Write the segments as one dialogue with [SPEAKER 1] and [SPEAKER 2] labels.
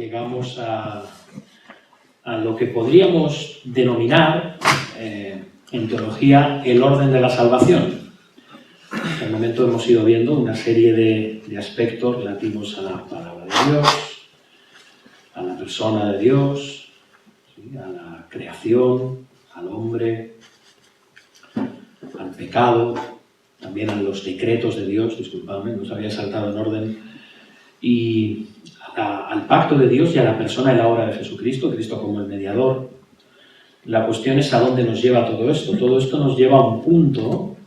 [SPEAKER 1] llegamos a lo que podríamos denominar en teología el orden de la salvación. Hasta el momento hemos ido viendo una serie de aspectos relativos a la palabra de Dios, a la persona de Dios, ¿sí?, a la creación, al hombre, al pecado, también a los decretos de Dios, disculpadme, nos había saltado en orden, y al pacto de Dios y a la persona y la obra de Jesucristo, Cristo como el mediador. La cuestión es a dónde nos lleva todo esto. Todo esto nos lleva a un punto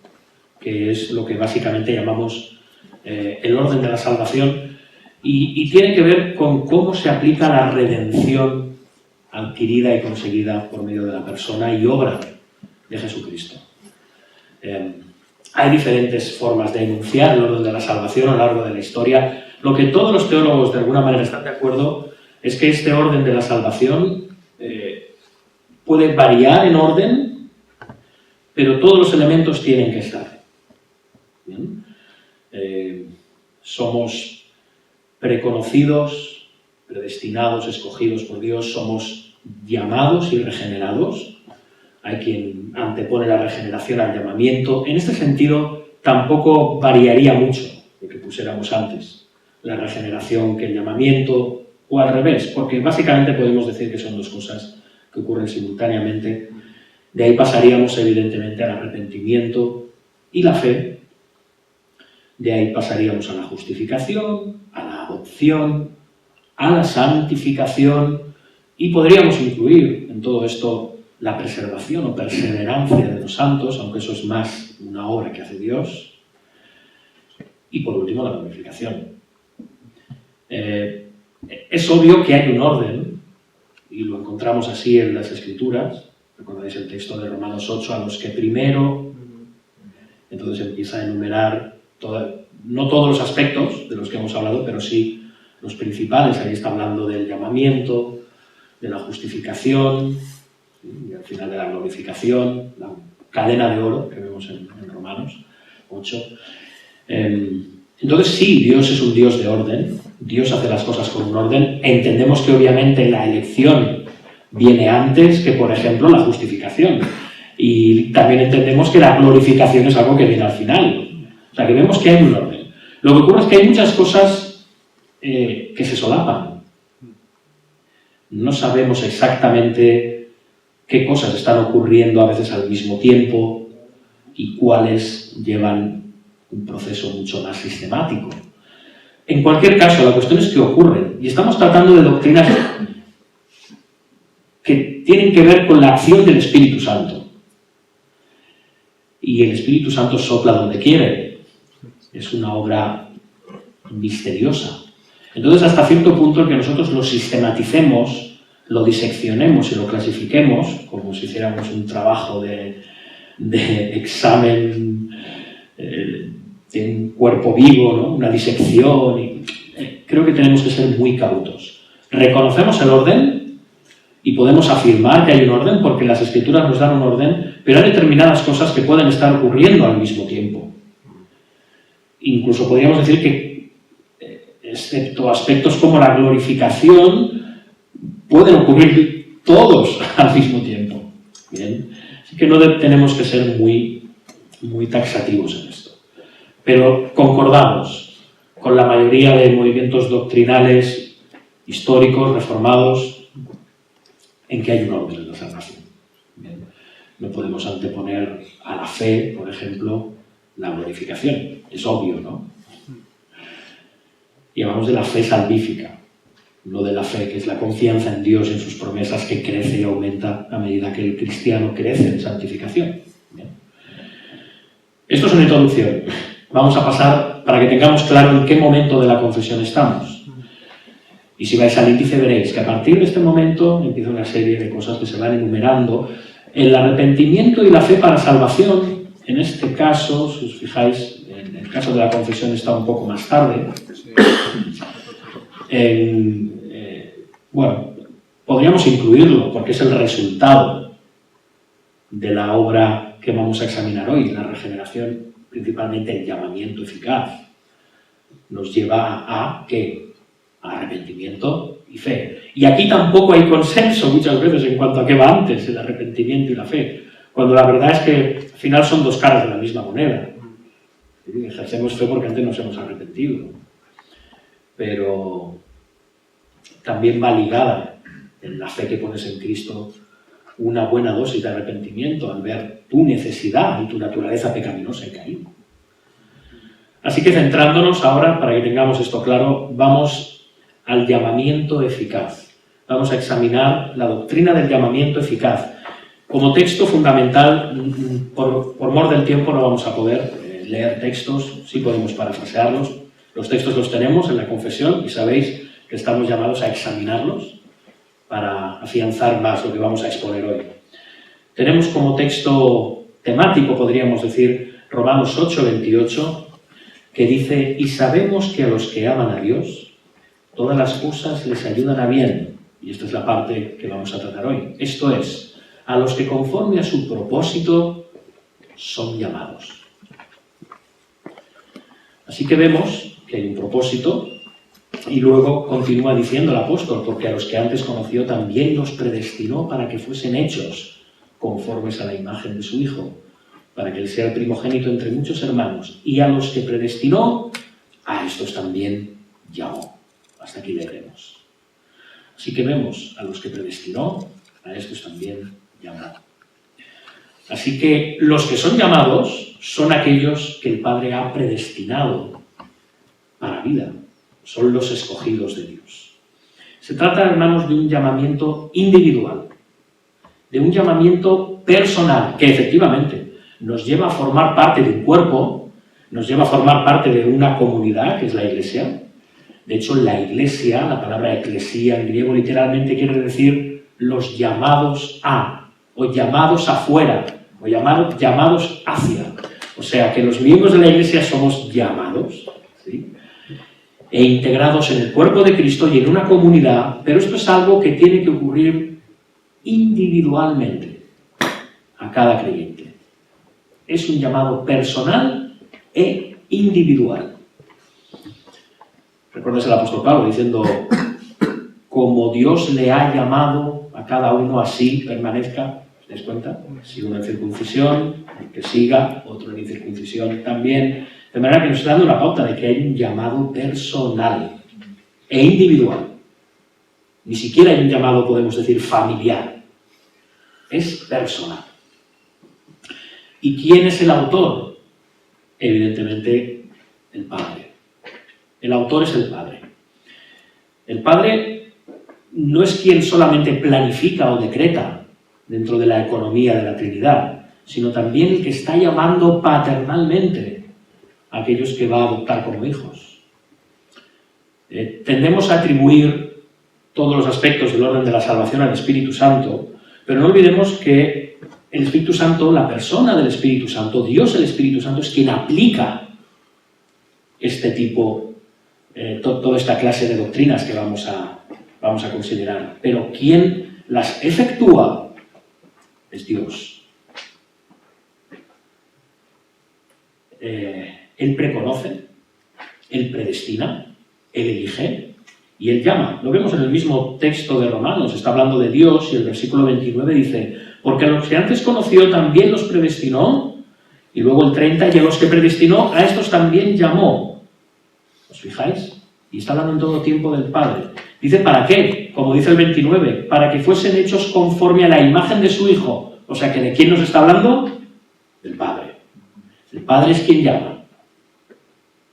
[SPEAKER 1] que es lo que básicamente llamamos el orden de la salvación y tiene que ver con cómo se aplica la redención adquirida y conseguida por medio de la persona y obra de Jesucristo. Hay diferentes formas de enunciar el orden de la salvación a lo largo de la historia. Lo que todos los teólogos de alguna manera están de acuerdo es que este orden de la salvación puede variar en orden, pero todos los elementos tienen que estar. ¿Bien? Somos preconocidos, predestinados, escogidos por Dios, somos llamados y regenerados. Hay quien antepone la regeneración al llamamiento. En este sentido, tampoco variaría mucho lo que pusiéramos antes, la regeneración que el llamamiento, o al revés, porque básicamente podemos decir que son dos cosas que ocurren simultáneamente. De ahí pasaríamos evidentemente al arrepentimiento y la fe. De ahí pasaríamos a la justificación, a la adopción, a la santificación y podríamos incluir en todo esto la preservación o perseverancia de los santos, aunque eso es más una obra que hace Dios. Y por último la glorificación. Es obvio que hay un orden, y lo encontramos así en las Escrituras. Recordáis el texto de Romanos 8, a los que primero, entonces empieza a enumerar, no todos los aspectos de los que hemos hablado, pero sí los principales. Ahí está hablando del llamamiento, de la justificación, y al final de la glorificación, la cadena de oro que vemos en Romanos 8. Entonces sí, Dios es un Dios de orden, Dios hace las cosas con un orden. Entendemos que obviamente la elección viene antes que, por ejemplo, la justificación. Y también entendemos que la glorificación es algo que viene al final. O sea, que vemos que hay un orden. Lo que ocurre es que hay muchas cosas que se solapan. No sabemos exactamente qué cosas están ocurriendo a veces al mismo tiempo y cuáles llevan un proceso mucho más sistemático. En cualquier caso, la cuestión es que ocurren, y estamos tratando de doctrinas que tienen que ver con la acción del Espíritu Santo. Y el Espíritu Santo sopla donde quiere. Es una obra misteriosa. Entonces, hasta cierto punto, el que nosotros lo sistematicemos, lo diseccionemos y lo clasifiquemos, como si hiciéramos un trabajo de examen de un cuerpo vivo, ¿no?, una disección, creo que tenemos que ser muy cautos. Reconocemos el orden y podemos afirmar que hay un orden porque las Escrituras nos dan un orden, pero hay determinadas cosas que pueden estar ocurriendo al mismo tiempo. Incluso podríamos decir que, excepto aspectos como la glorificación, pueden ocurrir todos al mismo tiempo. Bien, así que no tenemos que ser muy taxativos en esto. Pero concordamos con la mayoría de movimientos doctrinales históricos, reformados, en que hay un orden en la salvación. Bien, no podemos anteponer a la fe, por ejemplo, la glorificación. Es obvio, ¿no? Y hablamos de la fe salvífica, no de la fe que es la confianza en Dios y en sus promesas, que crece y aumenta a medida que el cristiano crece en santificación. Bien. Esto es una introducción. Vamos a pasar para que tengamos claro en qué momento de la confesión estamos. Y si vais al índice veréis que a partir de este momento empieza una serie de cosas que se van enumerando. El arrepentimiento y la fe para salvación, en este caso, si os fijáis, en el caso de la confesión está un poco más tarde. Bueno, podríamos incluirlo porque es el resultado de la obra que vamos a examinar hoy, la regeneración, principalmente el llamamiento eficaz. Nos lleva a ¿qué? Arrepentimiento y fe. Y aquí tampoco hay consenso muchas veces en cuanto a qué va antes, el arrepentimiento y la fe, cuando la verdad es que al final son dos caras de la misma moneda. Ejercemos fe porque antes nos hemos arrepentido, pero también va ligada en la fe que pones en Cristo una buena dosis de arrepentimiento al ver tu necesidad y tu naturaleza pecaminosa y caída. Así que centrándonos ahora, para que tengamos esto claro, vamos al llamamiento eficaz. Vamos a examinar la doctrina del llamamiento eficaz. Como texto fundamental, por mor del tiempo no vamos a poder leer textos, sí podemos parafrasearlos. Los textos los tenemos en la confesión y sabéis que estamos llamados a examinarlos para afianzar más lo que vamos a exponer hoy. Tenemos como texto temático, podríamos decir, Romanos 8:28, que dice: y sabemos que a los que aman a Dios, todas las cosas les ayudan a bien. Y esta es la parte que vamos a tratar hoy. Esto es, a los que conforme a su propósito son llamados. Así que vemos que hay un propósito y luego continúa diciendo el apóstol, porque a los que antes conoció también los predestinó para que fuesen hechos conformes a la imagen de su Hijo, para que él sea el primogénito entre muchos hermanos. Y a los que predestinó, a estos también llamó. Hasta aquí leeremos. Así que vemos, a los que predestinó, a estos también llamó. Así que los que son llamados son aquellos que el Padre ha predestinado para vida. Son los escogidos de Dios. Se trata, hermanos, de un llamamiento individual, de un llamamiento personal, que efectivamente nos lleva a formar parte de un cuerpo, nos lleva a formar parte de una comunidad, que es la Iglesia. De hecho, la Iglesia, la palabra eclesía en griego literalmente quiere decir los llamados a, o llamados afuera, o llamados hacia. O sea, que los miembros de la Iglesia somos llamados, ¿sí?, e integrados en el cuerpo de Cristo y en una comunidad, pero esto es algo que tiene que ocurrir individualmente a cada creyente. Es un llamado personal e individual. ¿Recuerdas el apóstol Pablo diciendo: como Dios le ha llamado a cada uno, así permanezca? ¿Te das cuenta? Si uno en circuncisión, que siga, otro en incircuncisión también. De manera que nos está dando una pauta de que hay un llamado personal e individual. Ni siquiera hay un llamado, podemos decir, familiar. Es personal. ¿Y quién es el autor? Evidentemente, el Padre. El autor es el Padre. El Padre no es quien solamente planifica o decreta dentro de la economía de la Trinidad, sino también el que está llamando paternalmente a aquellos que va a adoptar como hijos. Tendemos a atribuir todos los aspectos del orden de la salvación al Espíritu Santo, pero no olvidemos que el Espíritu Santo, la persona del Espíritu Santo, Dios el Espíritu Santo, es quien aplica este tipo, toda esta clase de doctrinas que vamos a considerar. Pero quien las efectúa es Dios. Él preconoce, Él predestina, Él elige y Él llama. Lo vemos en el mismo texto de Romanos, está hablando de Dios y el versículo 29 dice: porque a los que antes conoció también los predestinó, y luego el 30, y a los que predestinó a estos también llamó. ¿Os fijáis? Y está hablando en todo tiempo del Padre. Dice: ¿para qué? Como dice el 29, para que fuesen hechos conforme a la imagen de su Hijo. O sea que ¿de quién nos está hablando? Del Padre. El Padre es quien llama,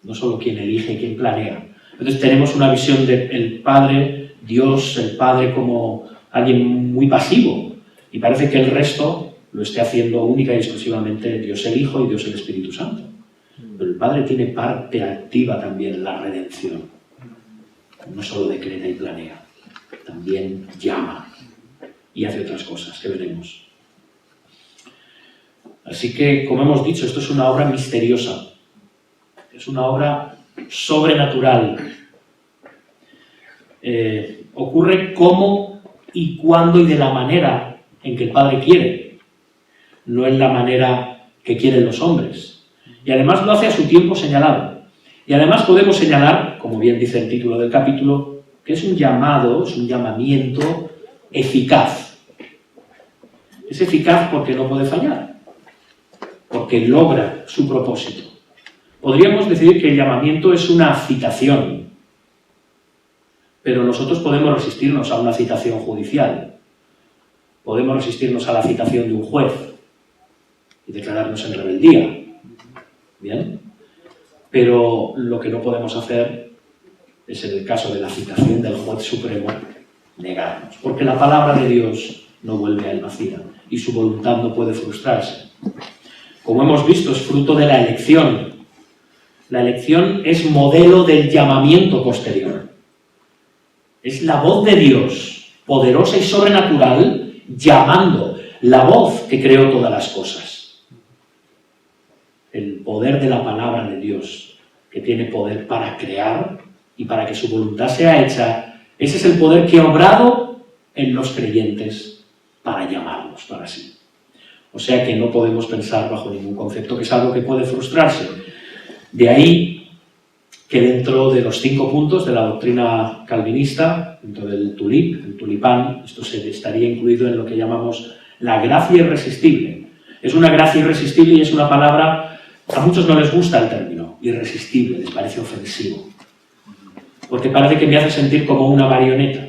[SPEAKER 1] no solo quien elige y quien planea. Entonces tenemos una visión del Padre, Dios, el Padre como alguien muy pasivo, y parece que el resto lo esté haciendo única y exclusivamente Dios el Hijo y Dios el Espíritu Santo. Pero el Padre tiene parte activa también en la redención. No solo decreta y planea, también llama y hace otras cosas que veremos. Así que, como hemos dicho, esto es una obra misteriosa, es una obra sobrenatural. Ocurre cómo y cuándo y de la manera en que el Padre quiere, no en la manera que quieren los hombres. Y además lo hace a su tiempo señalado. Y además podemos señalar, como bien dice el título del capítulo, que es un llamado, es un llamamiento eficaz. Es eficaz porque no puede fallar, porque logra su propósito. Podríamos decir que el llamamiento es una citación, pero nosotros podemos resistirnos a una citación judicial. Podemos resistirnos a la citación de un juez y declararnos en rebeldía. ¿Bien? Pero lo que no podemos hacer es, en el caso de la citación del juez supremo, negarnos. Porque la palabra de Dios no vuelve a él vacía y su voluntad no puede frustrarse. Como hemos visto, es fruto de la elección. La elección es modelo del llamamiento posterior. Es la voz de Dios, poderosa y sobrenatural, llamando, la voz que creó todas las cosas. El poder de la palabra de Dios, que tiene poder para crear y para que su voluntad sea hecha, ese es el poder que ha obrado en los creyentes para llamarlos para sí. O sea que no podemos pensar bajo ningún concepto que es algo que puede frustrarse. De ahí que dentro de los 5 puntos de la doctrina calvinista, dentro del tulip, el tulipán, esto se estaría incluido en lo que llamamos la gracia irresistible. Es una gracia irresistible y es una palabra, a muchos no les gusta el término, irresistible, les parece ofensivo. Porque parece que me hace sentir como una marioneta,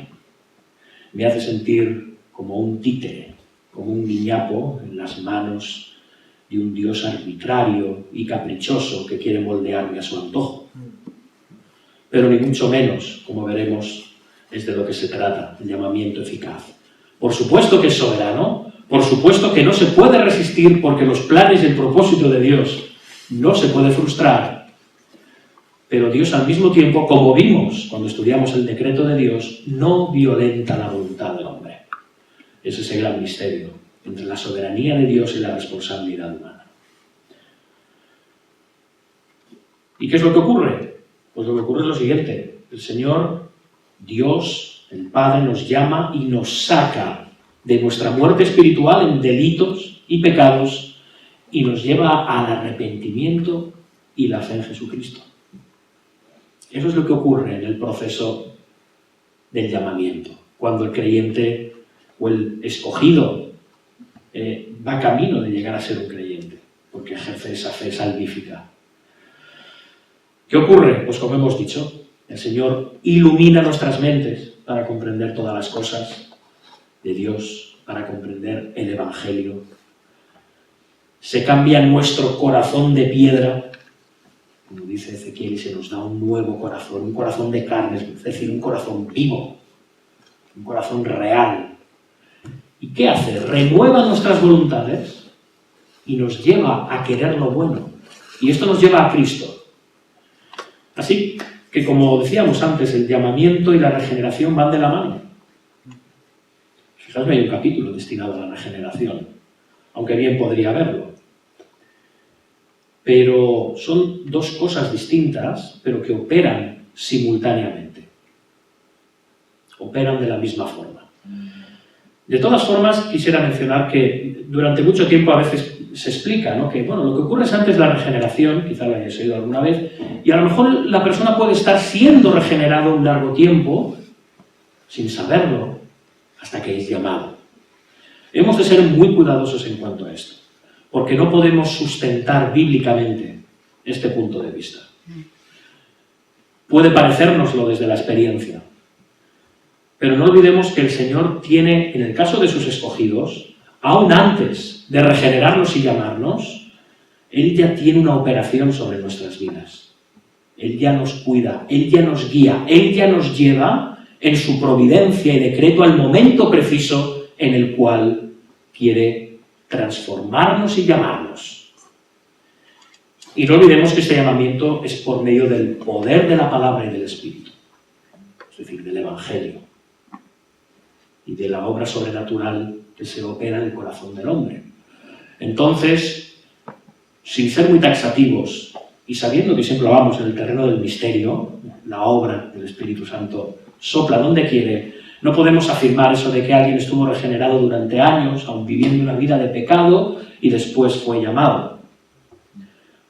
[SPEAKER 1] me hace sentir como un títere, como un guiñapo en las manos de un Dios arbitrario y caprichoso que quiere moldearme a su antojo. Pero ni mucho menos, como veremos, es de lo que se trata, el llamamiento eficaz. Por supuesto que es soberano, por supuesto que no se puede resistir porque los planes y el propósito de Dios no se puede frustrar, pero Dios al mismo tiempo, como vimos cuando estudiamos el decreto de Dios, no violenta la voluntad del hombre. Es ese gran misterio entre la soberanía de Dios y la responsabilidad humana. ¿Y qué es lo que ocurre? Pues lo que ocurre es lo siguiente. El Señor, Dios, el Padre, nos llama y nos saca de nuestra muerte espiritual en delitos y pecados y nos lleva al arrepentimiento y la fe en Jesucristo. Eso es lo que ocurre en el proceso del llamamiento, cuando el creyente o el escogido va camino de llegar a ser un creyente, porque ejerce esa fe salvífica. ¿Qué ocurre? Pues como hemos dicho, el Señor ilumina nuestras mentes para comprender todas las cosas de Dios, para comprender el Evangelio. Se cambia nuestro corazón de piedra, como dice Ezequiel, y se nos da un nuevo corazón, un corazón de carne, es decir, un corazón vivo, un corazón real. ¿Y qué hace? Renueva nuestras voluntades y nos lleva a querer lo bueno. Y esto nos lleva a Cristo. Así que, como decíamos antes, el llamamiento y la regeneración van de la mano. Fijaos que hay un capítulo destinado a la regeneración, aunque bien podría haberlo. Pero son dos cosas distintas, pero que operan simultáneamente. Operan de la misma forma. De todas formas, quisiera mencionar que durante mucho tiempo a veces se explica, ¿no? Que bueno, lo que ocurre es antes la regeneración, quizá lo hayáis oído alguna vez, y a lo mejor la persona puede estar siendo regenerado un largo tiempo, sin saberlo, hasta que es llamado. Hemos de ser muy cuidadosos en cuanto a esto, porque no podemos sustentar bíblicamente este punto de vista. Puede parecérnoslo desde la experiencia, pero no olvidemos que el Señor tiene, en el caso de sus escogidos, aún antes de regenerarnos y llamarnos, Él ya tiene una operación sobre nuestras vidas. Él ya nos cuida, Él ya nos guía, Él ya nos lleva en su providencia y decreto al momento preciso en el cual quiere transformarnos y llamarnos. Y no olvidemos que este llamamiento es por medio del poder de la palabra y del Espíritu, es decir, del Evangelio y de la obra sobrenatural que se opera en el corazón del hombre. Entonces, sin ser muy taxativos y sabiendo que siempre vamos en el terreno del misterio, la obra del Espíritu Santo sopla donde quiere, no podemos afirmar eso de que alguien estuvo regenerado durante años, aun viviendo una vida de pecado, y después fue llamado.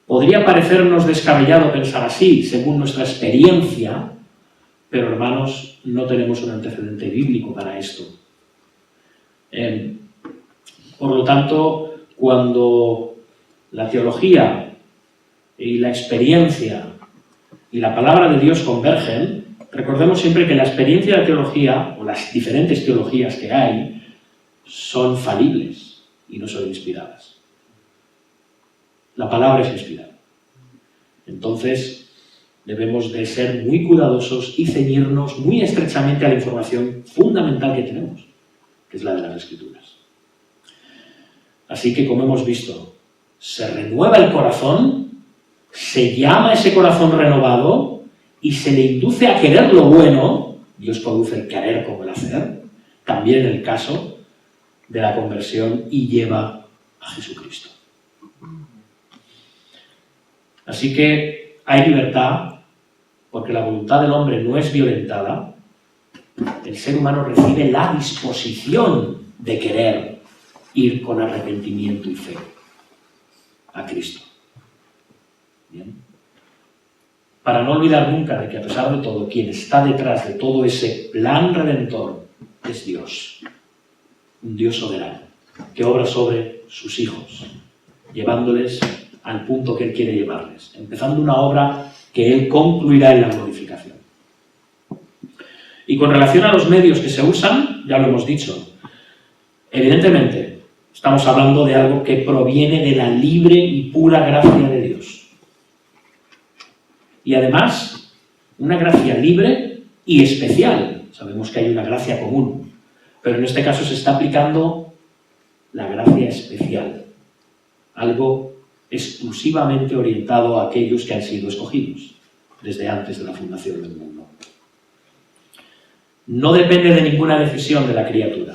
[SPEAKER 1] Podría parecernos descabellado pensar así, según nuestra experiencia, pero hermanos, no tenemos un antecedente bíblico para esto. Por lo tanto, cuando la teología y la experiencia y la palabra de Dios convergen, recordemos siempre que la experiencia de la teología, o las diferentes teologías que hay, son falibles y no son inspiradas. La palabra es inspirada. Entonces, debemos de ser muy cuidadosos y ceñirnos muy estrechamente a la información fundamental que tenemos, que es la de las Escrituras. Así que, como hemos visto, se renueva el corazón, se llama a ese corazón renovado y se le induce a querer lo bueno. Dios produce el querer como el hacer, también en el caso de la conversión, y lleva a Jesucristo. Así que hay libertad, porque la voluntad del hombre no es violentada. El ser humano recibe la disposición de querer ir con arrepentimiento y fe a Cristo. Bien. Para no olvidar nunca de que, a pesar de todo, quien está detrás de todo ese plan redentor es Dios, un Dios soberano, que obra sobre sus hijos, llevándoles al punto que Él quiere llevarles, empezando una obra que Él concluirá en la glorificación. Y con relación a los medios que se usan, ya lo hemos dicho, evidentemente estamos hablando de algo que proviene de la libre y pura gracia de Dios. Y además, una gracia libre y especial. Sabemos que hay una gracia común, pero en este caso se está aplicando la gracia especial, algo exclusivamente orientado a aquellos que han sido escogidos desde antes de la fundación del mundo. No depende de ninguna decisión de la criatura.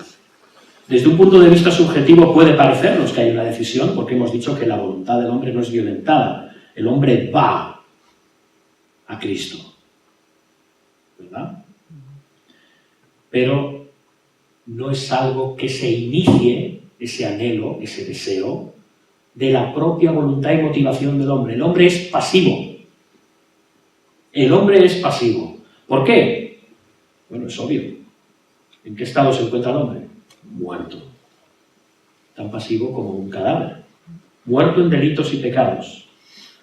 [SPEAKER 1] Desde un punto de vista subjetivo puede parecernos que hay una decisión, porque hemos dicho que la voluntad del hombre no es violentada. El hombre va a Cristo, ¿verdad? Pero no es algo que se inicie, ese anhelo, ese deseo, de la propia voluntad y motivación del hombre. El hombre es pasivo. El hombre es pasivo. ¿Por qué? Bueno, es obvio. ¿En qué estado se encuentra el hombre? Muerto. Tan pasivo como un cadáver. Muerto en delitos y pecados.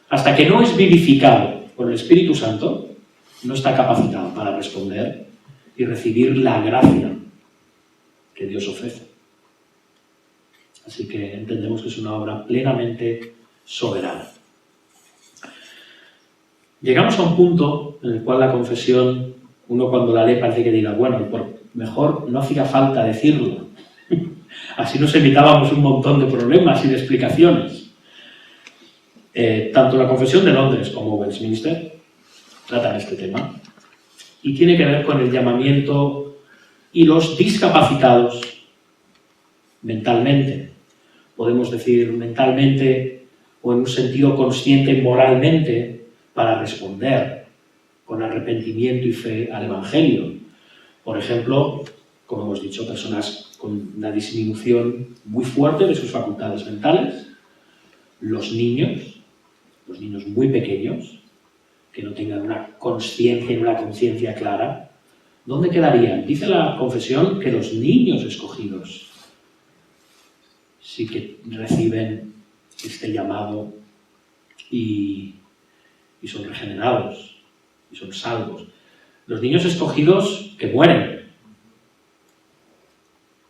[SPEAKER 1] Hasta que no es vivificado por el Espíritu Santo, no está capacitado para responder y recibir la gracia que Dios ofrece. Así que entendemos que es una obra plenamente soberana. Llegamos a un punto en el cual la confesión, uno cuando la lee parece que diga, bueno, mejor no hacía falta decirlo. Así nos evitábamos un montón de problemas y de explicaciones. Tanto la Confesión de Londres como Westminster tratan este tema y tiene que ver con el llamamiento y los discapacitados mentalmente. Podemos decir mentalmente o en un sentido consciente y moralmente para responder con arrepentimiento y fe al Evangelio. Por ejemplo, como hemos dicho, personas con una disminución muy fuerte de sus facultades mentales, los niños muy pequeños, que no tengan una consciencia y una conciencia clara. ¿Dónde quedarían? Dice la confesión que los niños escogidos sí que reciben este llamado y son regenerados y son salvos. Los niños escogidos que mueren,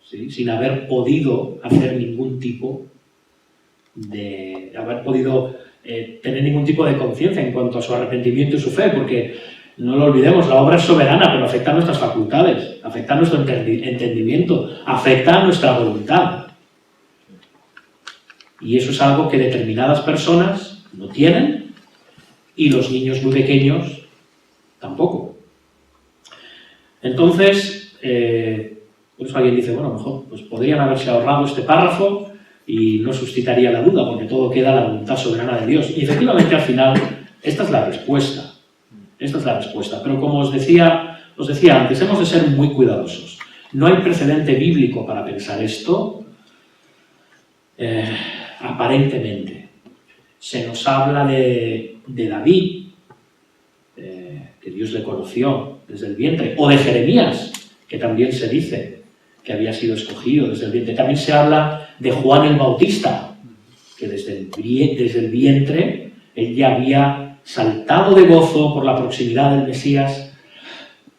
[SPEAKER 1] ¿sí? Sin haber podido hacer ningún tipo de... haber podido tener ningún tipo de conciencia en cuanto a su arrepentimiento y su fe, porque no lo olvidemos, la obra es soberana, pero afecta a nuestras facultades, afecta a nuestro entendimiento, afecta a nuestra voluntad. Y eso es algo que determinadas personas no tienen y los niños muy pequeños tampoco. Entonces, por eso alguien dice, bueno, mejor pues podrían haberse ahorrado este párrafo y no suscitaría la duda, porque todo queda a la voluntad soberana de Dios. Y efectivamente, al final, esta es la respuesta. Esta es la respuesta. Pero como os decía antes, hemos de ser muy cuidadosos. No hay precedente bíblico para pensar esto, aparentemente. Se nos habla de David, que Dios le conoció desde el vientre, o de Jeremías, que también se dice que había sido escogido desde el vientre. También se habla de Juan el Bautista, que desde el vientre él ya había saltado de gozo por la proximidad del Mesías.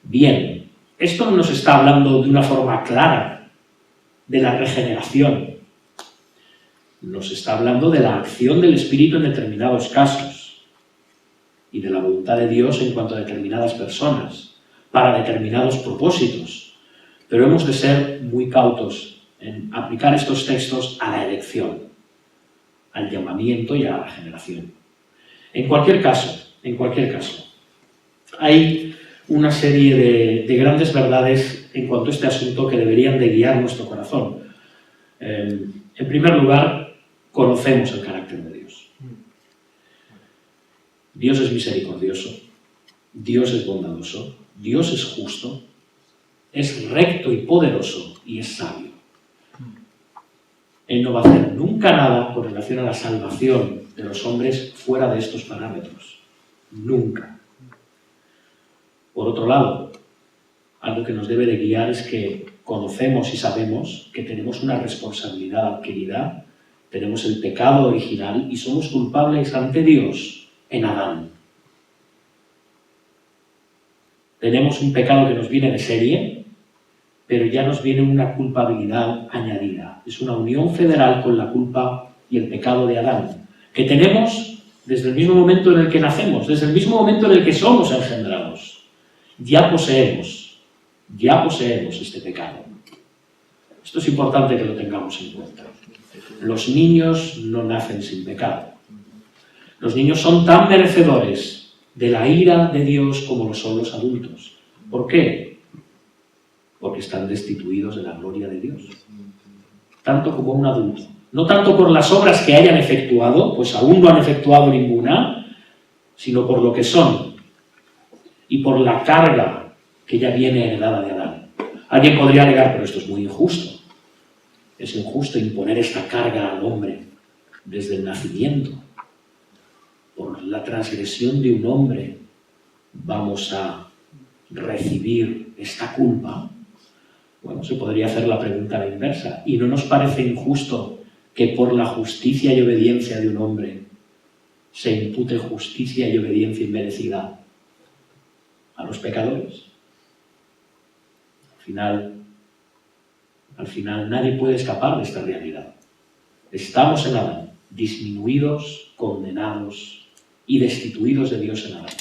[SPEAKER 1] Bien, esto no nos está hablando de una forma clara de la regeneración. Nos está hablando de la acción del Espíritu en determinados casos y de la voluntad de Dios en cuanto a determinadas personas, para determinados propósitos. Pero hemos de ser muy cautos en aplicar estos textos a la elección, al llamamiento y a la generación. En cualquier caso, hay una serie de grandes verdades en cuanto a este asunto que deberían de guiar nuestro corazón. En primer lugar, conocemos el carácter de Dios. Dios es misericordioso, Dios es bondadoso, Dios es justo, es recto y poderoso y es sabio. Él no va a hacer nunca nada con relación a la salvación de los hombres fuera de estos parámetros. Nunca. Por otro lado, algo que nos debe de guiar es que conocemos y sabemos que tenemos una responsabilidad adquirida, tenemos el pecado original y somos culpables ante Dios en Adán. Tenemos un pecado que nos viene de serie, pero ya nos viene una culpabilidad añadida. Es una unión federal con la culpa y el pecado de Adán, que tenemos desde el mismo momento en el que nacemos, desde el mismo momento en el que somos engendrados. Ya poseemos este pecado. Esto es importante que lo tengamos en cuenta. Los niños no nacen sin pecado. Los niños son tan merecedores de la ira de Dios como lo son los adultos. ¿Por qué? Porque están destituidos de la gloria de Dios. Tanto como un adulto. No tanto por las obras que hayan efectuado, pues aún no han efectuado ninguna, sino por lo que son y por la carga que ya viene heredada de Adán. Alguien podría alegar, pero esto es muy injusto. Es injusto imponer esta carga al hombre desde el nacimiento. Por la transgresión de un hombre vamos a recibir esta culpa. Bueno, se podría hacer la pregunta a la inversa. ¿Y no nos parece injusto que por la justicia y obediencia de un hombre se impute justicia y obediencia inmerecida a los pecadores? Al final nadie puede escapar de esta realidad. Estamos en Adán, disminuidos, condenados y destituidos de Dios en Adán.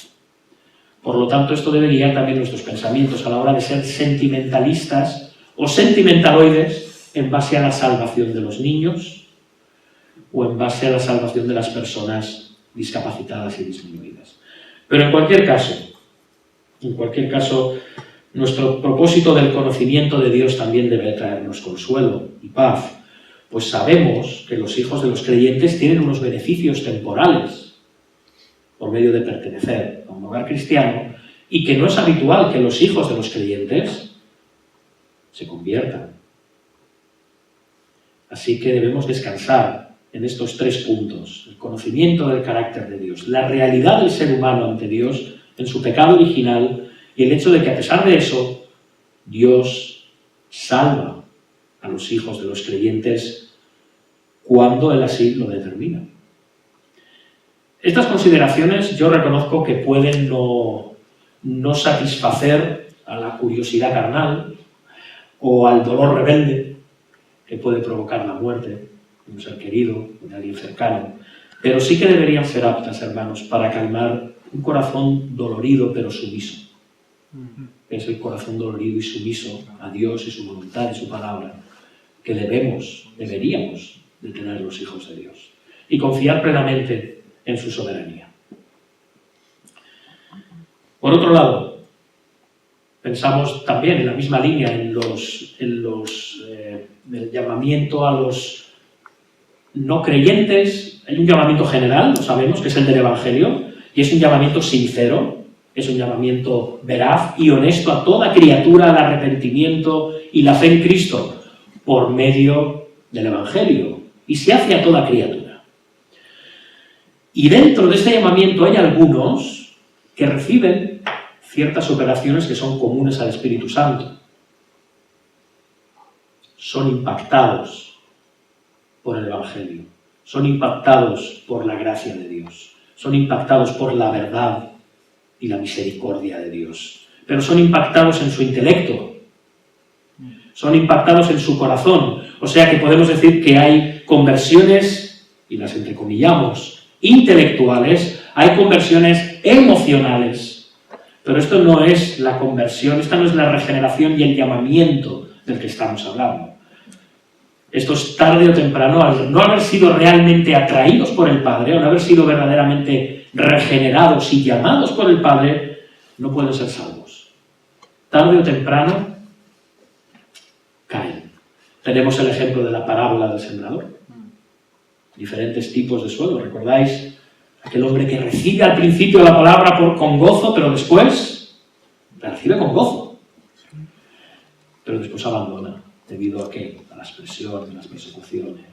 [SPEAKER 1] Por lo tanto, esto debe guiar también nuestros pensamientos a la hora de ser sentimentalistas o sentimentaloides en base a la salvación de los niños o en base a la salvación de las personas discapacitadas y disminuidas. Pero en cualquier caso, nuestro propósito del conocimiento de Dios también debe traernos consuelo y paz, pues sabemos que los hijos de los creyentes tienen unos beneficios temporales por medio de pertenecer a un hogar cristiano y que no es habitual que los hijos de los creyentes se conviertan. Así que debemos descansar en estos 3 puntos: el conocimiento del carácter de Dios, la realidad del ser humano ante Dios en su pecado original y el hecho de que a pesar de eso, Dios salva a los hijos de los creyentes cuando Él así lo determina. Estas consideraciones yo reconozco que pueden no satisfacer a la curiosidad carnal o al dolor rebelde que puede provocar la muerte de un ser querido, de alguien cercano, pero sí que deberían ser aptas, hermanos, para calmar un corazón dolorido pero sumiso. Es el corazón dolorido y sumiso a Dios y su voluntad y su palabra que deberíamos de tener los hijos de Dios y confiar plenamente en su soberanía. Por otro lado, pensamos también en la misma línea en el llamamiento a los no creyentes. Hay un llamamiento general, lo sabemos, que es el del Evangelio, y es un llamamiento sincero. Es un llamamiento veraz y honesto a toda criatura al arrepentimiento y la fe en Cristo por medio del Evangelio. Y se hace a toda criatura. Y dentro de este llamamiento hay algunos que reciben ciertas operaciones que son comunes al Espíritu Santo. Son impactados por el Evangelio, son impactados por la gracia de Dios, son impactados por la verdad y la misericordia de Dios, pero son impactados en su intelecto, son impactados en su corazón, o sea que podemos decir que hay conversiones, y las entrecomillamos, intelectuales, hay conversiones emocionales, pero esto no es la conversión, esta no es la regeneración y el llamamiento del que estamos hablando. Esto es tarde o temprano, al no haber sido realmente atraídos por el Padre, al no haber sido verdaderamente regenerados y llamados por el Padre, no pueden ser salvos. Tarde o temprano caen. Tenemos el ejemplo de la parábola del sembrador. Diferentes tipos de suelo. ¿Recordáis? Aquel hombre que recibe al principio la palabra con gozo, pero después la recibe con gozo. Pero después abandona. ¿Debido a qué? A las presiones, las persecuciones,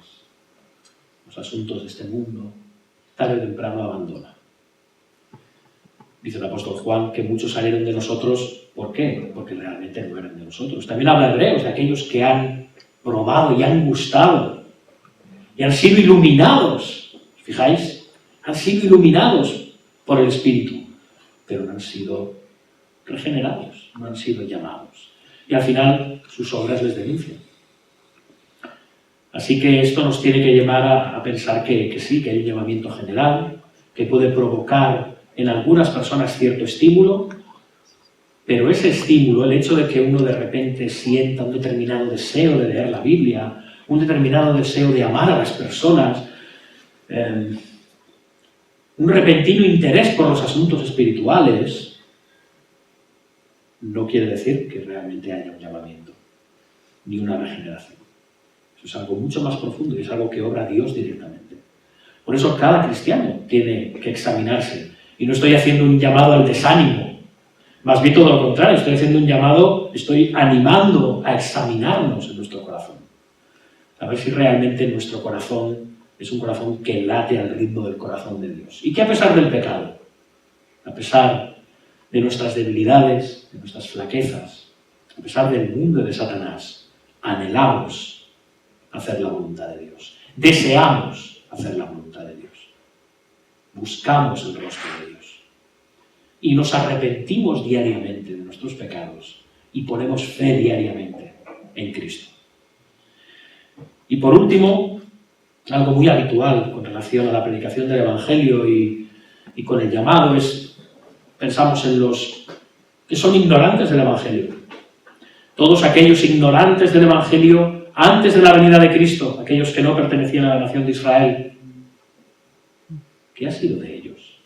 [SPEAKER 1] los asuntos de este mundo. Tarde o temprano abandona. Dice el apóstol Juan que muchos salieron de nosotros. ¿Por qué? Porque realmente no eran de nosotros. También habla Hebreos de aquellos que han probado y han gustado y han sido iluminados. ¿Fijáis? Han sido iluminados por el Espíritu, pero no han sido regenerados, no han sido llamados. Y al final sus obras les denuncian. Así que esto nos tiene que llevar a pensar que sí, que hay un llamamiento general, que puede provocar en algunas personas cierto estímulo, pero ese estímulo, el hecho de que uno de repente sienta un determinado deseo de leer la Biblia, un determinado deseo de amar a las personas, un repentino interés por los asuntos espirituales, no quiere decir que realmente haya un llamamiento, ni una regeneración. Eso es algo mucho más profundo y es algo que obra Dios directamente. Por eso cada cristiano tiene que examinarse. Y no estoy haciendo un llamado al desánimo, más bien todo lo contrario, estoy haciendo un llamado, estoy animando a examinarnos en nuestro corazón. A ver si realmente nuestro corazón es un corazón que late al ritmo del corazón de Dios. Y que a pesar del pecado, a pesar de nuestras debilidades, de nuestras flaquezas, a pesar del mundo de Satanás, anhelamos hacer la voluntad de Dios. Deseamos hacer la voluntad de Dios. Buscamos el rostro de Dios. Y nos arrepentimos diariamente de nuestros pecados y ponemos fe diariamente en Cristo. Y por último, algo muy habitual con relación a la predicación del Evangelio y con el llamado es, pensamos en los que son ignorantes del Evangelio. Todos aquellos ignorantes del Evangelio antes de la venida de Cristo, aquellos que no pertenecían a la nación de Israel. ¿Qué ha sido de ellos?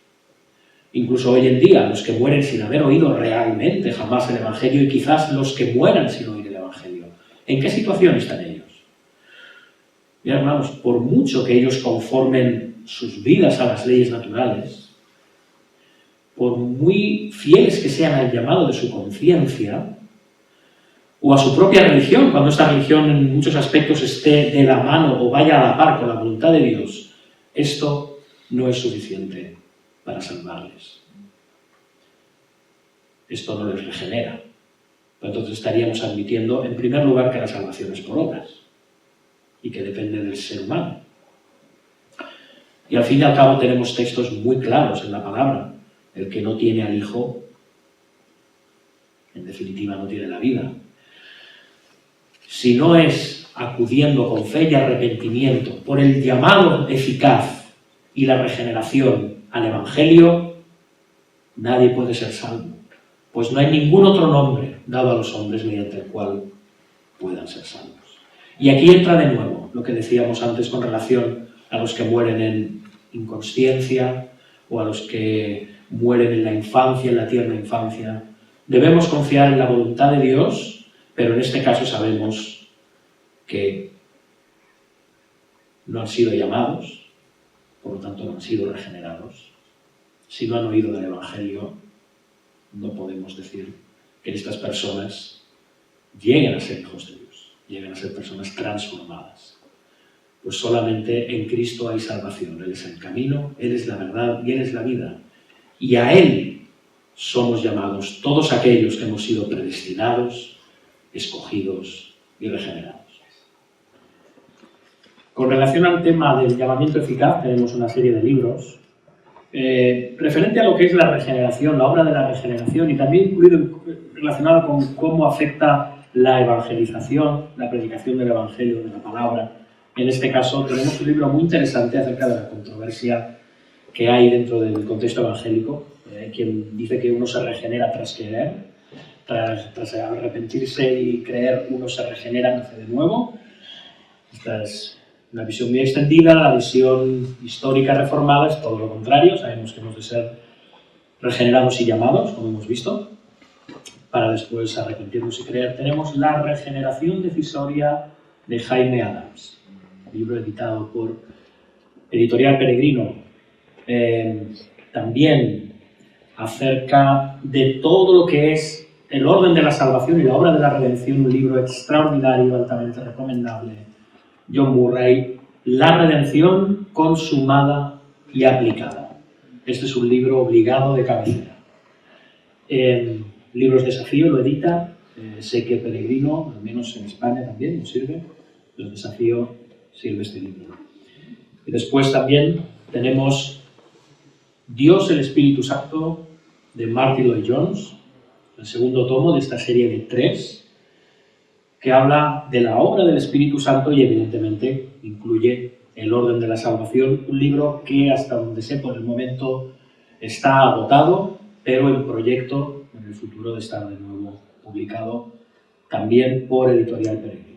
[SPEAKER 1] Incluso hoy en día, los que mueren sin haber oído realmente jamás el Evangelio y quizás los que mueran sin oír el Evangelio. ¿En qué situación están ellos? Bien, hermanos, por mucho que ellos conformen sus vidas a las leyes naturales, por muy fieles que sean al llamado de su conciencia, o a su propia religión, cuando esta religión en muchos aspectos esté de la mano o vaya a la par con la voluntad de Dios, esto no es suficiente para salvarles. Esto no les regenera. Entonces estaríamos admitiendo, en primer lugar, que la salvación es por obras y que depende del ser humano. Y al fin y al cabo tenemos textos muy claros en la palabra. El que no tiene al Hijo, en definitiva, no tiene la vida. Si no es acudiendo con fe y arrepentimiento por el llamado eficaz y la regeneración al Evangelio, nadie puede ser salvo, pues no hay ningún otro nombre dado a los hombres mediante el cual puedan ser salvos. Y aquí entra de nuevo lo que decíamos antes con relación a los que mueren en inconsciencia o a los que mueren en la infancia, en la tierna infancia. Debemos confiar en la voluntad de Dios, pero en este caso sabemos que no han sido llamados, por lo tanto no han sido regenerados. Si no han oído del Evangelio, no podemos decir que estas personas lleguen a ser hijos de Dios, lleguen a ser personas transformadas. Pues solamente en Cristo hay salvación. Él es el camino, Él es la verdad y Él es la vida. Y a Él somos llamados todos aquellos que hemos sido predestinados, escogidos y regenerados. Con relación al tema del llamamiento eficaz, tenemos una serie de libros referente a lo que es la regeneración, la obra de la regeneración, y también relacionado con cómo afecta la evangelización, la predicación del evangelio, de la palabra. En este caso tenemos un libro muy interesante acerca de la controversia que hay dentro del contexto evangélico. Quien dice que uno se regenera tras creer, tras arrepentirse y creer, uno se regenera, nace de nuevo. Esta es una visión muy extendida. La visión histórica reformada es todo lo contrario. Sabemos que hemos de ser regenerados y llamados, como hemos visto, para después arrepentirnos y creer. Tenemos La regeneración decisoria de Jaime Adams, libro editado por Editorial Peregrino. También acerca de todo lo que es el orden de la salvación y la obra de la redención, un libro extraordinario, altamente recomendable. John Murray, La redención consumada y aplicada. Este es un libro obligado de cabecera. Libros Desafío lo edita, sé que Peregrino, al menos en España también, nos sirve. Los Desafío sirve este libro. Y después también tenemos Dios el Espíritu Santo, de Martyn Lloyd-Jones, el segundo tomo de esta serie de 3, que habla de la obra del Espíritu Santo y evidentemente incluye el orden de la salvación, un libro que hasta donde sé por el momento está agotado, pero en proyecto en el futuro de estar de nuevo publicado también por Editorial Peregrino.